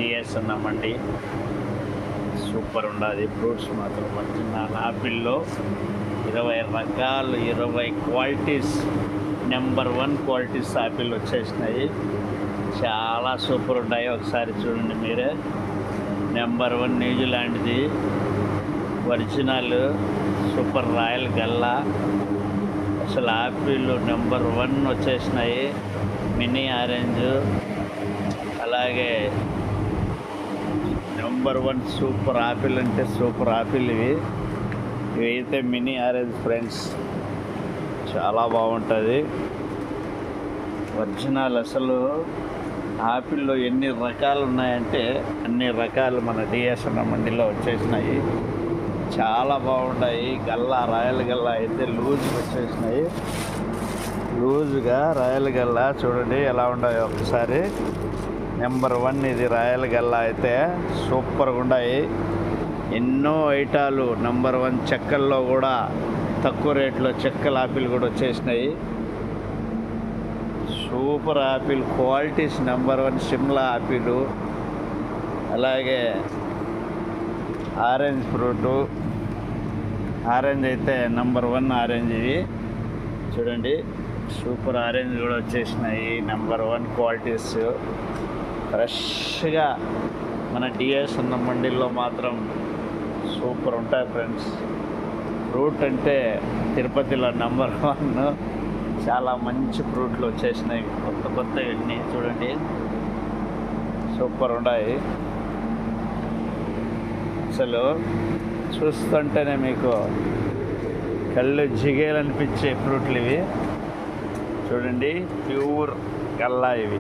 DS ఉన్నామండి. Super ఉండదు fruits మాత్రం. ఒరిజినల్ ఆపిల్లో 20 రకాలు, 20 క్వాలిటీస్, నెంబర్ 1 క్వాలిటీస్ ఆపిల్ వచ్చేసినాయి. చాలా సూపర్ ఉంటాయి. ఒకసారి చూడండి మీరే. నెంబర్ 1 న్యూజిలాండ్ది ఒరిజినల్ సూపర్ రాయల్ గల్లా. అసలు ఆపిల్ నెంబర్ 1 వచ్చేసినాయి. మినీ ఆరెంజ్, అలాగే నెంబర్ 1 సూపర్ ఆపిల్ అంటే సూపర్ ఆపిల్ ఇవి అయితే మినీ ఆరెంజ్ ఫ్రెండ్స్. చాలా బాగుంటుంది ఒరిజినల్. అసలు ఆపిల్లో ఎన్ని రకాలు ఉన్నాయంటే అన్ని రకాలు మన డిఎస్ అన్న మండిలో వచ్చేసినాయి. చాలా బాగుంటాయి. గల్లా, రాయల్ గల్లా అయితే లూజ్గా వచ్చేసినాయి. లూజ్గా రాయల్ గల్లా చూడండి ఎలా ఉన్నాయో ఒకసారి. నెంబర్ 1 ఇది రాయల్ గల్లా అయితే సూపర్గా ఉన్నాయి. ఎన్నో ఐటాలు నెంబర్ 1 చెక్కల్లో కూడా తక్కువ రేట్లో చెక్కల ఆపిల్ కూడా వచ్చేసినాయి. Super apple qualities number 1 Simla apple, అలాగే ఆరెంజ్ ఫ్రూటు. ఆరెంజ్ అయితే నెంబర్ 1 ఆరెంజ్ ఇది చూడండి. సూపర్ ఆరెంజ్ కూడా వచ్చేసినాయి. నెంబర్ 1 క్వాలిటీస్ ఫ్రెష్గా మన డిఎస్ ఉన్న మండీల్లో మాత్రం సూపర్ ఉంటాయి ఫ్రెండ్స్. ఫ్రూట్ అంటే తిరుపతిలో నెంబర్ 1. చాలా మంచి ఫ్రూట్లు వచ్చేసినాయి, కొత్త కొత్తవన్నీ చూడండి. సూపర్ ఉన్నాయి. అసలు చూస్తుంటేనే మీకు కళ్ళు జిగేలనిపించే ఫ్రూట్లు ఇవి చూడండి. ప్యూర్ గల్లా ఇవి.